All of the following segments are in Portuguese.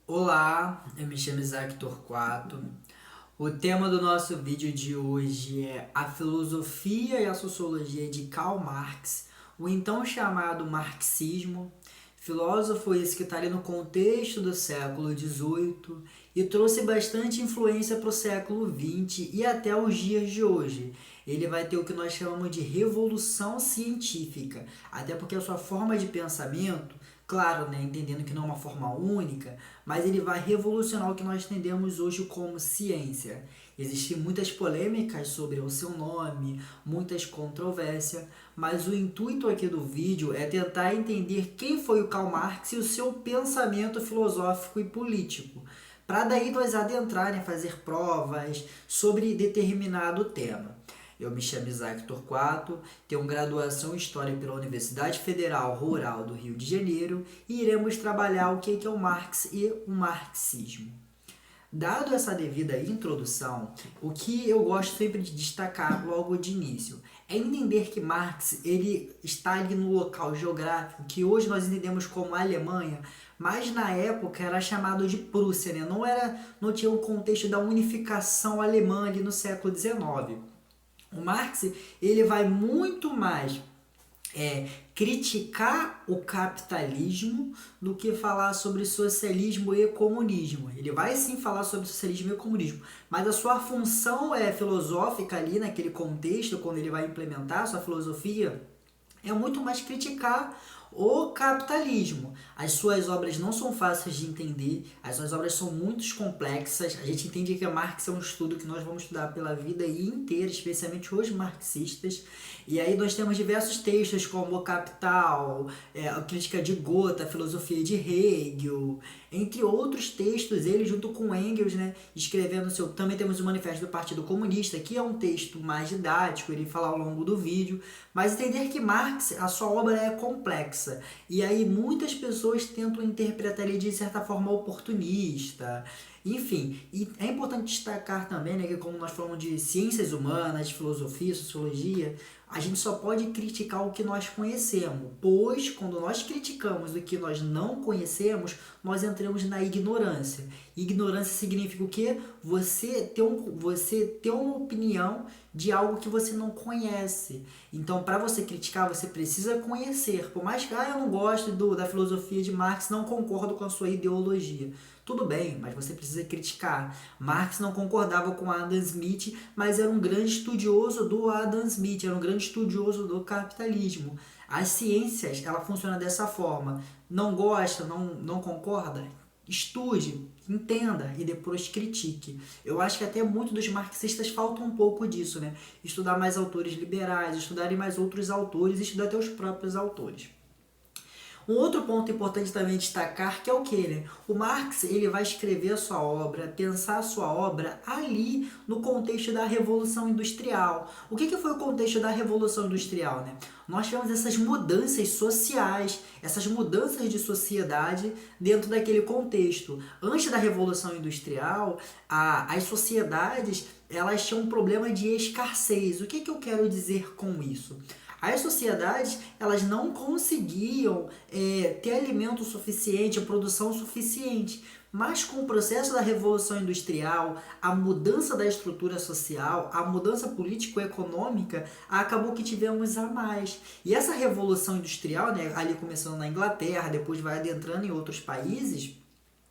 Olá, eu me chamo Isaac Torquato. O tema do nosso vídeo de hoje é a filosofia e a sociologia de Karl Marx, o então chamado marxismo. Filósofo esse que está ali no contexto do século XVIII e trouxe bastante influência para o século XX e até os dias de hoje. Ele vai ter o que nós chamamos de revolução científica, até porque a sua forma de pensamento, claro, né, entendendo que não é uma forma única, mas ele vai revolucionar o que nós entendemos hoje como ciência. Existem muitas polêmicas sobre o seu nome, muitas controvérsias, mas o intuito aqui do vídeo é tentar entender quem foi o Karl Marx e o seu pensamento filosófico e político, para daí nós adentrarem, fazer provas sobre determinado tema. Eu me chamo Isaac Torquato, tenho graduação em História pela Universidade Federal Rural do Rio de Janeiro e iremos trabalhar o que é o Marx e o marxismo. Dado essa devida introdução, o que eu gosto sempre de destacar logo de início é entender que Marx ele está ali no local geográfico que hoje nós entendemos como Alemanha, mas na época era chamado de Prússia, né? Não tinha o contexto da unificação alemã ali no século XIX. O Marx ele vai muito mais criticar o capitalismo do que falar sobre socialismo e comunismo. Ele vai sim falar sobre socialismo e comunismo, mas a sua função filosófica ali naquele contexto, quando ele vai implementar a sua filosofia, é muito mais criticar o capitalismo. As suas obras não são fáceis de entender, as suas obras são muito complexas. A gente entende que Marx é um estudo que nós vamos estudar pela vida inteira, especialmente os marxistas. E aí nós temos diversos textos como O Capital, a Crítica de Gotha, a Filosofia de Hegel, entre outros textos, ele junto com Engels, né, escrevendo seu... Também temos o Manifesto do Partido Comunista, que é um texto mais didático, ele fala ao longo do vídeo, mas entender que Marx, a sua obra é complexa, e aí muitas pessoas tentam interpretar ele de certa forma oportunista, enfim, e é importante destacar também, né, que como nós falamos de ciências humanas, de filosofia, sociologia, a gente só pode criticar o que nós conhecemos, pois quando nós criticamos o que nós não conhecemos, nós entramos na ignorância. Ignorância significa o quê? Você ter uma opinião de algo que você não conhece. Então, para você criticar, você precisa conhecer. Por mais que eu não goste da filosofia de Marx, não concordo com a sua ideologia. Tudo bem, mas você precisa criticar. Marx não concordava com Adam Smith, mas era um grande estudioso do Adam Smith, era um grande estudioso do capitalismo. As ciências, ela funciona dessa forma. Não gosta, não concorda? Estude, entenda e depois critique. Eu acho que até muitos dos marxistas faltam um pouco disso, né? Estudar mais autores liberais, estudarem mais outros autores, estudar até os próprios autores. Um outro ponto importante também destacar que é o que, né? O Marx ele vai escrever a sua obra, pensar a sua obra ali no contexto da Revolução Industrial. O que foi o contexto da Revolução Industrial, né? Nós tivemos essas mudanças sociais, essas mudanças de sociedade dentro daquele contexto. Antes da Revolução Industrial, as sociedades elas tinham um problema de escassez. O que eu quero dizer com isso? As sociedades elas não conseguiam ter alimento suficiente, produção suficiente. Mas com o processo da Revolução Industrial, a mudança da estrutura social, a mudança político-econômica, acabou que tivemos a mais. E essa Revolução Industrial, né, ali começando na Inglaterra, depois vai adentrando em outros países,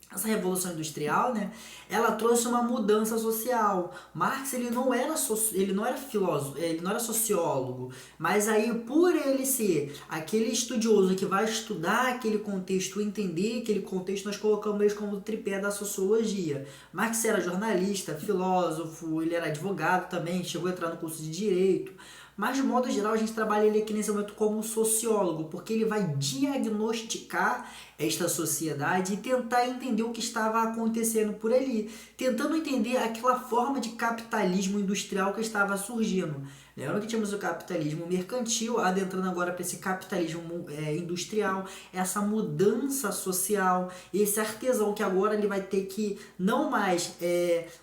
essa revolução industrial, né, ela trouxe uma mudança social. Marx ele não era filósofo, ele não era sociólogo, mas aí por ele ser aquele estudioso que vai estudar aquele contexto, entender aquele contexto, nós colocamos ele como o tripé da sociologia. Marx era jornalista, filósofo, ele era advogado também, chegou a entrar no curso de direito. Mas, de modo geral, a gente trabalha ele aqui nesse momento como sociólogo, porque ele vai diagnosticar esta sociedade e tentar entender o que estava acontecendo por ali, tentando entender aquela forma de capitalismo industrial que estava surgindo. Lembra que tínhamos o capitalismo mercantil, adentrando agora para esse capitalismo industrial, essa mudança social, esse artesão que agora ele vai ter que não mais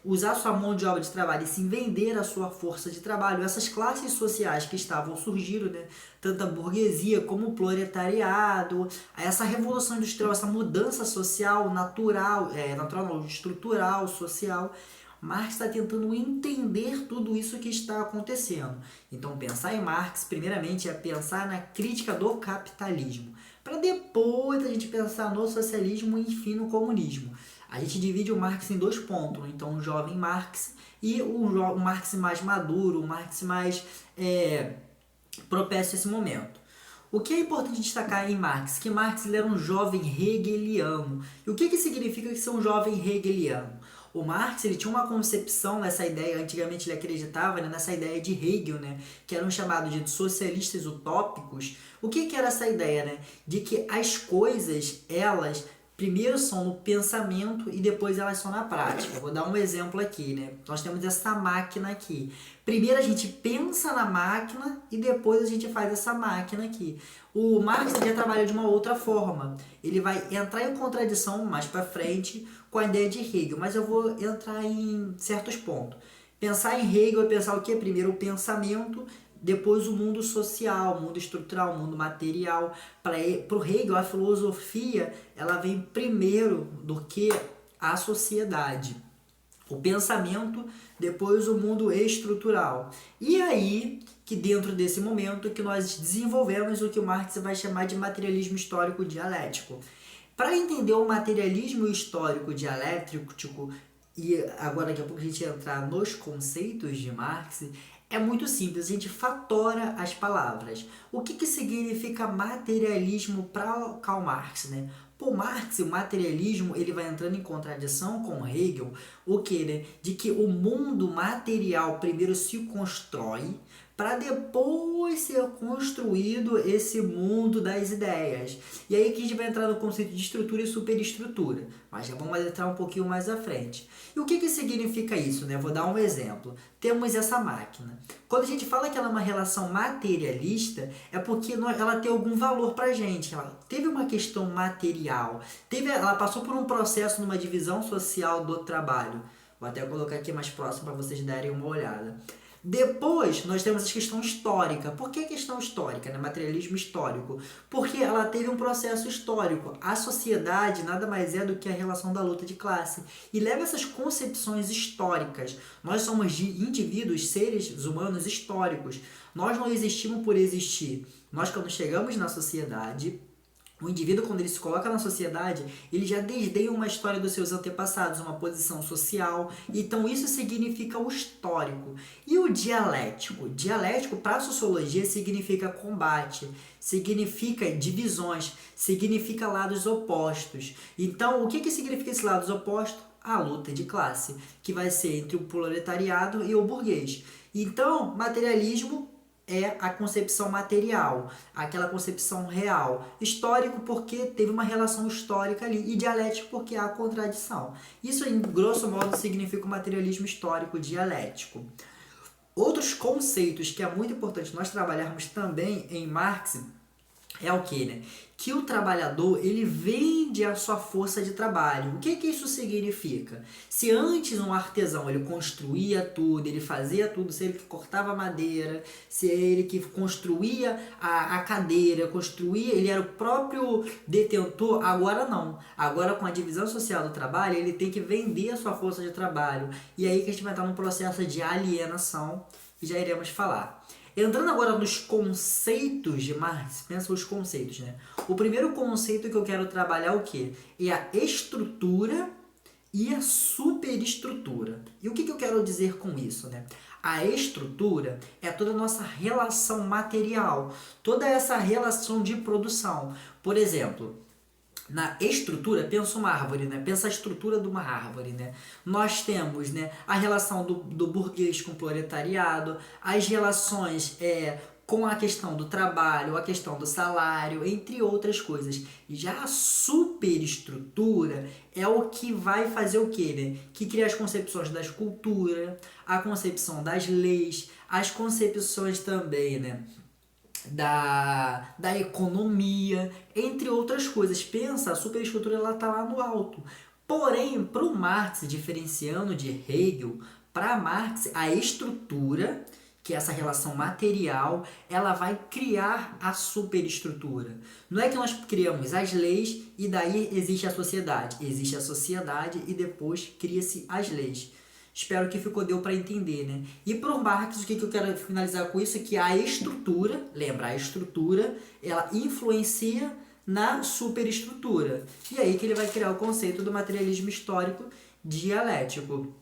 usar sua mão de obra de trabalho e sim vender a sua força de trabalho. Essas classes sociais que estavam surgindo, né? Tanto a burguesia como o proletariado, essa revolução industrial, essa mudança social natural, natural não, estrutural, social. Marx está tentando entender tudo isso que está acontecendo. Então, pensar em Marx, primeiramente, é pensar na crítica do capitalismo, para depois a gente pensar no socialismo e, enfim, no comunismo. A gente divide o Marx em dois pontos, então o jovem Marx e o Marx mais maduro, o Marx mais propício a esse momento. O que é importante destacar em Marx? Que Marx ele era um jovem hegeliano. E o que significa ser um jovem hegeliano? O Marx ele tinha uma concepção nessa ideia, antigamente ele acreditava nessa ideia de Hegel, né, que eram chamados de socialistas utópicos. O que era essa ideia? Né? De que as coisas, elas primeiro são no pensamento e depois elas são na prática. Vou dar um exemplo aqui, né? Nós temos essa máquina aqui. Primeiro a gente pensa na máquina e depois a gente faz essa máquina aqui. O Marx já trabalha de uma outra forma. Ele vai entrar em contradição mais para frente com a ideia de Hegel, mas eu vou entrar em certos pontos. Pensar em Hegel é pensar o que? Primeiro o pensamento, depois o mundo social, o mundo estrutural, o mundo material. Para o Hegel, a filosofia ela vem primeiro do que a sociedade. O pensamento, depois o mundo estrutural. E aí, que dentro desse momento que nós desenvolvemos o que o Marx vai chamar de materialismo histórico dialético. Para entender o materialismo histórico dialético, e agora daqui a pouco a gente entrar nos conceitos de Marx, é muito simples, a gente fatora as palavras. O que significa materialismo para Karl Marx, né? Por Marx, o materialismo ele vai entrando em contradição com Hegel, o que, né? De que o mundo material primeiro se constrói para depois ser construído esse mundo das ideias. E aí que a gente vai entrar no conceito de estrutura e superestrutura, mas já vamos entrar um pouquinho mais à frente. E o que significa isso? Né? Vou dar um exemplo. Temos essa máquina. Quando a gente fala que ela é uma relação materialista, é porque ela tem algum valor para a gente. Ela teve uma questão material, ela passou por um processo numa divisão social do trabalho. Vou até colocar aqui mais próximo para vocês darem uma olhada. Depois, nós temos a questão histórica. Por que a questão histórica, né? Materialismo histórico? Porque ela teve um processo histórico. A sociedade nada mais é do que a relação da luta de classe. E leva essas concepções históricas. Nós somos indivíduos, seres humanos históricos. Nós não existimos por existir. Nós, quando chegamos na sociedade, o indivíduo, quando ele se coloca na sociedade, ele já desdenha uma história dos seus antepassados, uma posição social. Então, isso significa o histórico. E o dialético? Dialético, para a sociologia, significa combate, significa divisões, significa lados opostos. Então, o que significa esses lados opostos? A luta de classe, que vai ser entre o proletariado e o burguês. Então, materialismo é a concepção material, aquela concepção real. Histórico porque teve uma relação histórica ali, e dialético porque há contradição. Isso, em grosso modo, significa o materialismo histórico dialético. Outros conceitos que é muito importante nós trabalharmos também em Marx é o que, né? Que o trabalhador, ele vende a sua força de trabalho. O que isso significa? Se antes um artesão, ele construía tudo, ele fazia tudo, se ele que cortava madeira, se ele que construía a cadeira, ele era o próprio detentor, agora não. Agora, com a divisão social do trabalho, ele tem que vender a sua força de trabalho. E aí que a gente vai estar num processo de alienação, que já iremos falar. Entrando agora nos conceitos de Marx, pensa os conceitos, né? O primeiro conceito que eu quero trabalhar é o quê? É a estrutura e a superestrutura. E o que eu quero dizer com isso, né? A estrutura é toda a nossa relação material, toda essa relação de produção. Por exemplo, na estrutura, pensa uma árvore, né? Pensa a estrutura de uma árvore, né? Nós temos, né, a relação do burguês com o proletariado, as relações com a questão do trabalho, a questão do salário, entre outras coisas. E já a superestrutura é o que vai fazer o quê, né? Que cria as concepções das culturas, a concepção das leis, as concepções também, né? Da economia, entre outras coisas. Pensa, a superestrutura ela tá lá no alto. Porém, para o Marx, diferenciando de Hegel, para Marx, a estrutura, que é essa relação material, ela vai criar a superestrutura. Não é que nós criamos as leis e daí existe a sociedade. Existe a sociedade e depois cria-se as leis. Espero que deu para entender, né? E para o Marx, o que eu quero finalizar com isso é que a estrutura, lembra, a estrutura, ela influencia na superestrutura. E aí que ele vai criar o conceito do materialismo histórico dialético.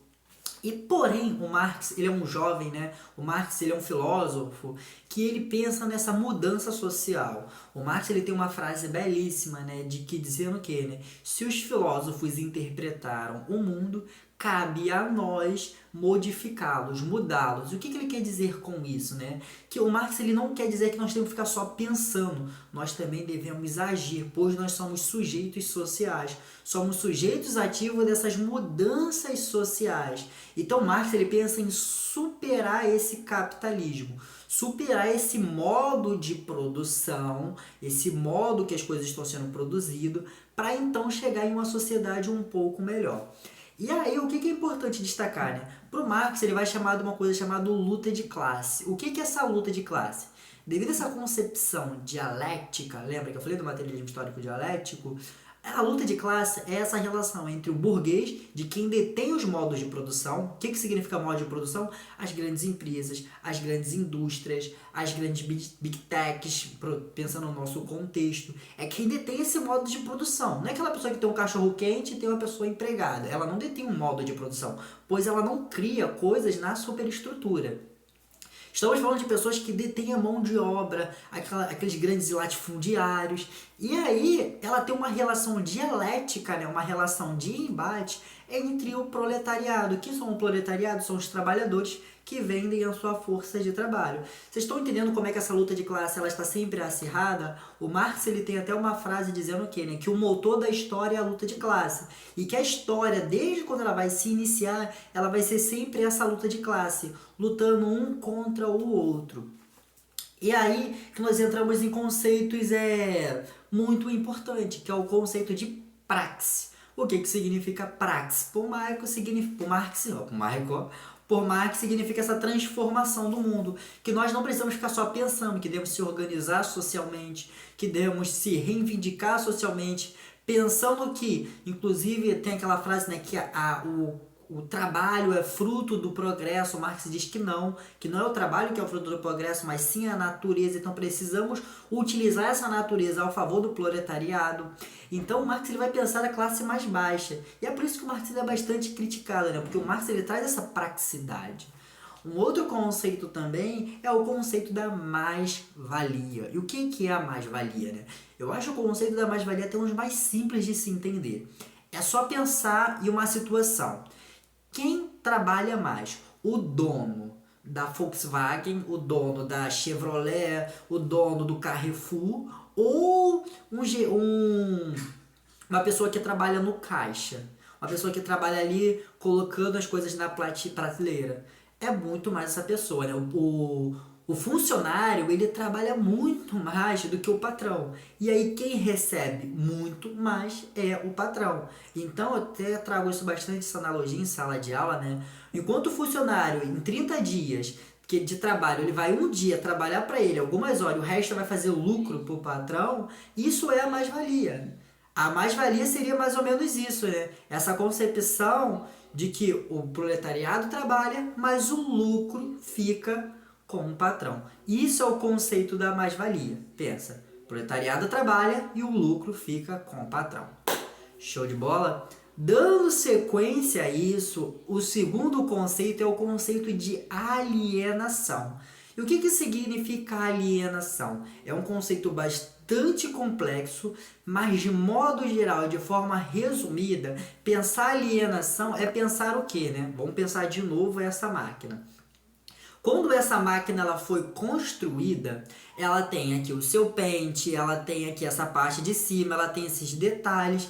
E porém, o Marx, ele é um jovem, né? O Marx, ele é um filósofo que ele pensa nessa mudança social. O Marx, ele tem uma frase belíssima, né, de que dizendo que, né, se os filósofos interpretaram o mundo, cabe a nós modificá-los, mudá-los. E o que ele quer dizer com isso, né? Que o Marx ele não quer dizer que nós temos que ficar só pensando, nós também devemos agir, pois nós somos sujeitos sociais, somos sujeitos ativos dessas mudanças sociais. Então Marx ele pensa em superar esse capitalismo, superar esse modo de produção, esse modo que as coisas estão sendo produzidas, para então chegar em uma sociedade um pouco melhor. E aí, o que é importante destacar, né? Para o Marx, ele vai chamar de uma coisa chamada luta de classe. O que é essa luta de classe? Devido a essa concepção dialética, lembra que eu falei do materialismo histórico dialético? A luta de classe é essa relação entre o burguês, de quem detém os modos de produção. O que significa modo de produção? As grandes empresas, as grandes indústrias, as grandes big techs, pensando no nosso contexto. É quem detém esse modo de produção. Não é aquela pessoa que tem um cachorro quente e tem uma pessoa empregada. Ela não detém um modo de produção, pois ela não cria coisas na superestrutura. Estamos falando de pessoas que detêm a mão de obra, aqueles grandes latifundiários. E aí ela tem uma relação dialética, né? Uma relação de embate entre o proletariado. Que são o proletariado? São os trabalhadores que vendem a sua força de trabalho. Vocês estão entendendo como é que essa luta de classe ela está sempre acirrada? O Marx ele tem até uma frase dizendo que, né, que o motor da história é a luta de classe. E que a história, desde quando ela vai se iniciar, ela vai ser sempre essa luta de classe, lutando um contra o outro. E aí que nós entramos em conceitos muito importantes, que é o conceito de praxe. O que significa praxe? Por Marx significa essa transformação do mundo, que nós não precisamos ficar só pensando, que devemos se organizar socialmente, que devemos se reivindicar socialmente, pensando que, inclusive, tem aquela frase, né, que o trabalho é fruto do progresso. O Marx diz que não é o trabalho que é o fruto do progresso, mas sim a natureza. Então precisamos utilizar essa natureza ao favor do proletariado. Então o Marx ele vai pensar a classe mais baixa. E é por isso que o Marx é bastante criticado, né? Porque o Marx ele traz essa praxicidade. Um outro conceito também é o conceito da mais-valia. E o que é a mais-valia, né? Eu acho o conceito da mais-valia até um dos mais simples de se entender. É só pensar em uma situação. Quem trabalha mais? O dono da Volkswagen, o dono da Chevrolet, o dono do Carrefour ou uma pessoa que trabalha no caixa? Uma pessoa que trabalha ali colocando as coisas na prateleira. É muito mais essa pessoa, né? O funcionário, ele trabalha muito mais do que o patrão. E aí quem recebe muito mais é o patrão. Então eu até trago isso bastante, essa analogia em sala de aula, né? Enquanto o funcionário, em 30 dias de trabalho, ele vai um dia trabalhar para ele algumas horas, o resto vai fazer lucro para o patrão, isso é a mais-valia. A mais-valia seria mais ou menos isso, né? Essa concepção de que o proletariado trabalha, mas o lucro fica com o patrão. Isso é o conceito da mais-valia. Pensa, o proletariado trabalha e o lucro fica com o patrão. Show de bola? Dando sequência a isso, o segundo conceito é o conceito de alienação. E o que significa alienação? É um conceito bastante complexo, mas de modo geral, de forma resumida, pensar alienação é pensar o quê, né? Vamos pensar de novo essa máquina. Quando essa máquina ela foi construída, ela tem aqui o seu pente, ela tem aqui essa parte de cima, ela tem esses detalhes.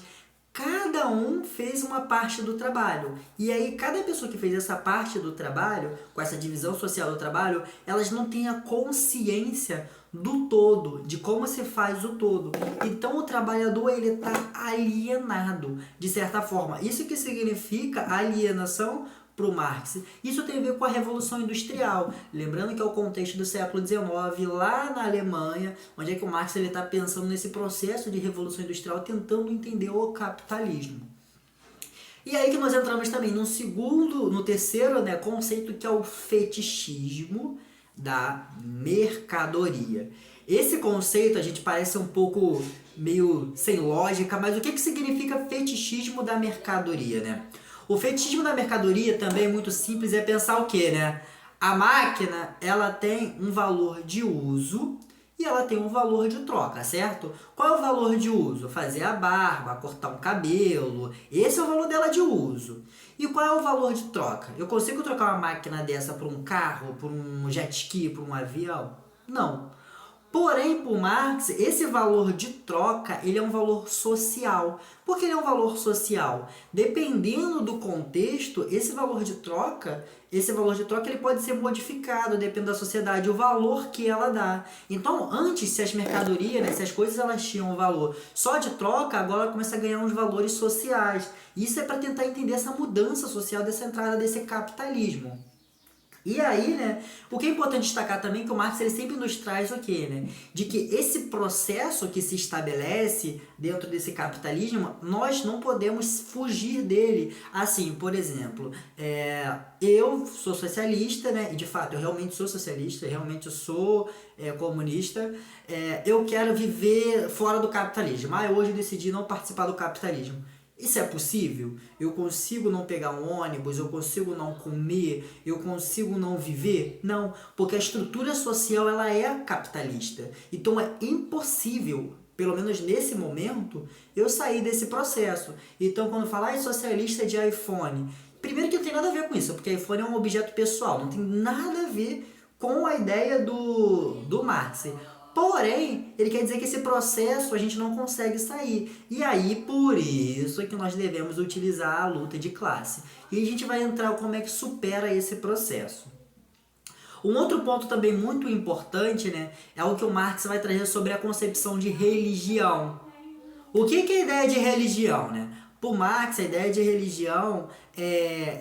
Cada um fez uma parte do trabalho. E aí, cada pessoa que fez essa parte do trabalho, com essa divisão social do trabalho, elas não têm a consciência do todo, de como se faz o todo. Então, o trabalhador, ele está alienado, de certa forma. Isso que significa alienação para o Marx. Isso tem a ver com a Revolução Industrial. Lembrando que é o contexto do século XIX, lá na Alemanha, onde é que o Marx está pensando nesse processo de Revolução Industrial, tentando entender o capitalismo. E aí que nós entramos também no terceiro, né, conceito, que é o fetichismo da mercadoria. Esse conceito a gente parece um pouco meio sem lógica, mas o que significa fetichismo da mercadoria, né? O fetichismo da mercadoria também é muito simples, é pensar o quê, né? A máquina, ela tem um valor de uso e ela tem um valor de troca, certo? Qual é o valor de uso? Fazer a barba, cortar um cabelo, esse é o valor dela de uso. E qual é o valor de troca? Eu consigo trocar uma máquina dessa por um carro, por um jet ski, por um avião? Não. Porém, por Marx, esse valor de troca, ele é um valor social. Por que ele é um valor social? Dependendo do contexto, esse valor de troca ele pode ser modificado, dependendo da sociedade, o valor que ela dá. Então, antes, se as mercadorias, né, se as coisas elas tinham um valor só de troca, agora começa a ganhar uns valores sociais. Isso é para tentar entender essa mudança social, dessa entrada desse capitalismo. E aí, né, o que é importante destacar também é que o Marx ele sempre nos traz o quê, né? De que esse processo que se estabelece dentro desse capitalismo, nós não podemos fugir dele. Assim, por exemplo, eu sou socialista, né? E de fato, eu realmente sou socialista, realmente eu sou comunista. Eu quero viver fora do capitalismo. Mas hoje eu decidi não participar do capitalismo. Isso é possível? Eu consigo não pegar um ônibus, eu consigo não comer, eu consigo não viver? Não, porque a estrutura social ela é capitalista. Então é impossível, pelo menos nesse momento, eu sair desse processo. Então quando falar em socialista de iPhone, primeiro que não tem nada a ver com isso, porque iPhone é um objeto pessoal, não tem nada a ver com a ideia do Marx. Porém, ele quer dizer que esse processo a gente não consegue sair. E aí, por isso que nós devemos utilizar a luta de classe. E a gente vai entrar como é que supera esse processo. Um outro ponto também muito importante, né, é o que o Marx vai trazer sobre a concepção de religião. O que é a ideia de religião, né? Por Marx, a ideia de religião,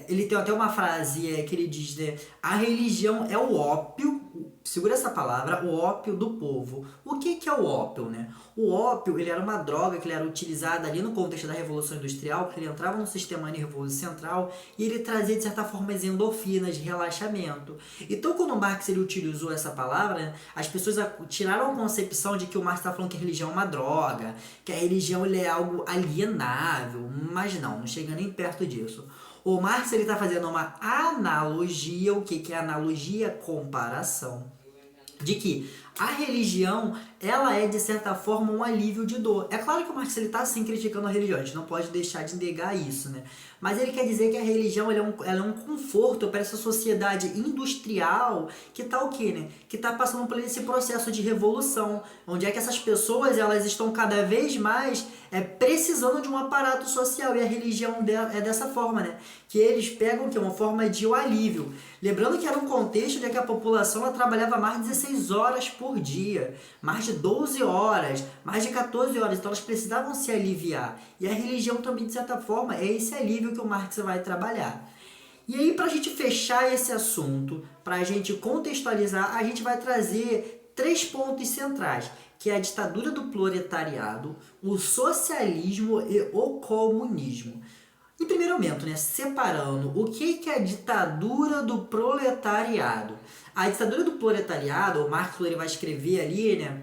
ele tem até uma frase que ele diz, né? A religião é o ópio, segura essa palavra, o ópio do povo. O que é o ópio, né? O ópio, ele era uma droga que ele era utilizada ali no contexto da Revolução Industrial, porque ele entrava no sistema nervoso central e ele trazia, de certa forma, as endorfinas de relaxamento. Então, quando o Marx ele utilizou essa palavra, né, as pessoas tiraram a concepção de que o Marx está falando que a religião é uma droga, que a religião ele é algo alienável, mas não chega nem perto disso. O Marx está fazendo uma analogia, o que é analogia? Comparação. De que a religião, ela é de certa forma um alívio de dor. É claro que o Marx está sim criticando a religião, a gente não pode deixar de negar isso, né? Mas ele quer dizer que a religião ela é um conforto para essa sociedade industrial que está o quê, né? Que está passando por esse processo de revolução, onde é que essas pessoas elas estão cada vez mais precisando de um aparato social, e a religião é dessa forma, né? Que eles pegam que é uma forma de alívio. Lembrando que era um contexto de que a população ela trabalhava mais de 16 horas por dia, mais de 12 horas, mais de 14 horas, então elas precisavam se aliviar. E a religião também, de certa forma, é esse alívio que o Marx vai trabalhar. E aí, para a gente fechar esse assunto, para a gente contextualizar, a gente vai trazer 3 pontos centrais, que é a ditadura do proletariado, o socialismo e o comunismo. Em primeiro momento, né, separando o que é a ditadura do proletariado. A ditadura do proletariado, o Marx ele vai escrever ali, né,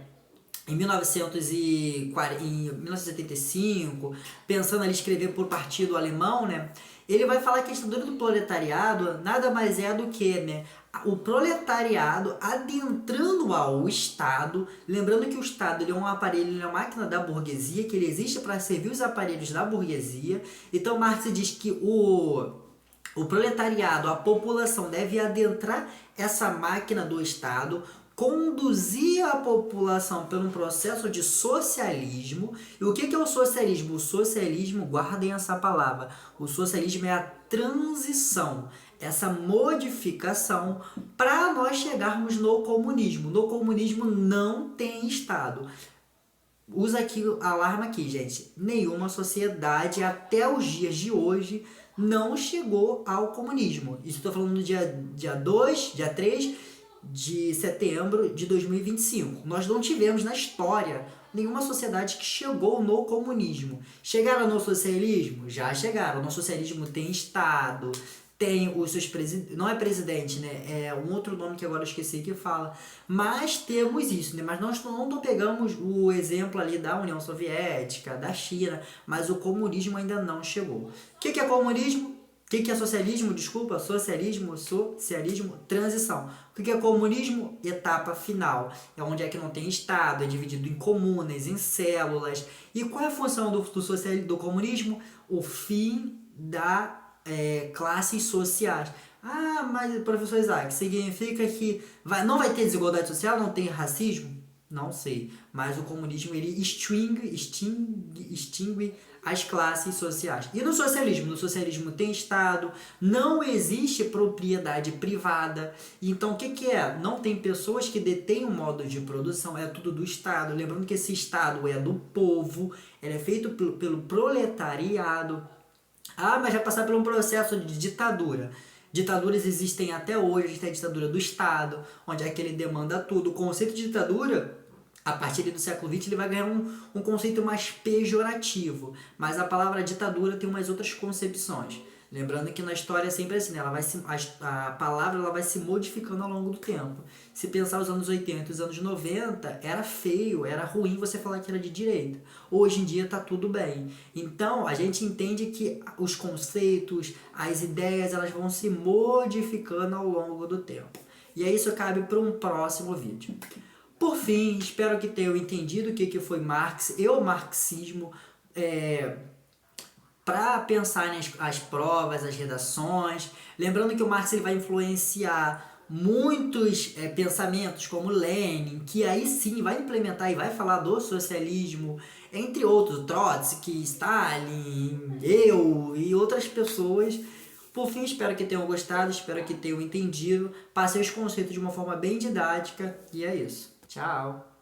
em 1975, pensando ali escrever por partido alemão, né, ele vai falar que a ditadura do proletariado nada mais é do que, né, o proletariado adentrando ao Estado, lembrando que o Estado ele é um aparelho, ele é uma máquina da burguesia, que ele existe para servir os aparelhos da burguesia. Então Marx diz que o O proletariado, a população deve adentrar essa máquina do Estado, conduzir a população por um processo de socialismo. E o que é o socialismo? O socialismo, guardem essa palavra, o socialismo é a transição, essa modificação para nós chegarmos no comunismo. No comunismo não tem Estado. Usa aqui, alarma aqui, gente. Nenhuma sociedade até os dias de hoje não chegou ao comunismo. Isso estou falando no dia 3 de setembro de 2025. Nós não tivemos na história nenhuma sociedade que chegou no comunismo. Chegaram no socialismo? Já chegaram. No socialismo tem Estado, tem os seus presidentes, não é presidente, né? É um outro nome que agora eu esqueci que fala. Mas temos isso, né? Mas nós não pegamos o exemplo ali da União Soviética, da China, mas o comunismo ainda não chegou. O que é comunismo? O que é socialismo? Desculpa, socialismo, transição. O que é comunismo? Etapa final. É onde é que não tem Estado, é dividido em comunas, em células. E qual é a função do comunismo? O fim da classes sociais. Ah, mas professor Isaac, significa que não vai ter desigualdade social, não tem racismo? Não sei, mas o comunismo ele extingue as classes sociais. E no socialismo? No socialismo tem Estado, não existe propriedade privada. Então o que é? Não tem pessoas que detêm o modo de produção, é tudo do Estado. Lembrando que esse Estado é do povo, ele é feito pelo proletariado. Ah, mas vai passar por um processo de ditadura. Ditaduras existem até hoje, a gente tem a ditadura do Estado, onde é que ele demanda tudo. O conceito de ditadura, a partir do século XX, ele vai ganhar um conceito mais pejorativo. Mas a palavra ditadura tem umas outras concepções. Lembrando que na história é sempre assim, né? A palavra ela vai se modificando ao longo do tempo. Se pensar os anos 80 e os anos 90, era feio, era ruim você falar que era de direita. Hoje em dia está tudo bem. Então, a gente entende que os conceitos, as ideias, elas vão se modificando ao longo do tempo. E aí isso cabe para um próximo vídeo. Por fim, espero que tenham entendido o que foi Marx e o marxismo, para pensar as provas, as redações. Lembrando que o Marx ele vai influenciar muitos pensamentos como Lenin, que aí sim vai implementar e vai falar do socialismo, entre outros, Trotsky, Stalin, eu e outras pessoas. Por fim, espero que tenham gostado, espero que tenham entendido. Passei os conceitos de uma forma bem didática e é isso. Tchau!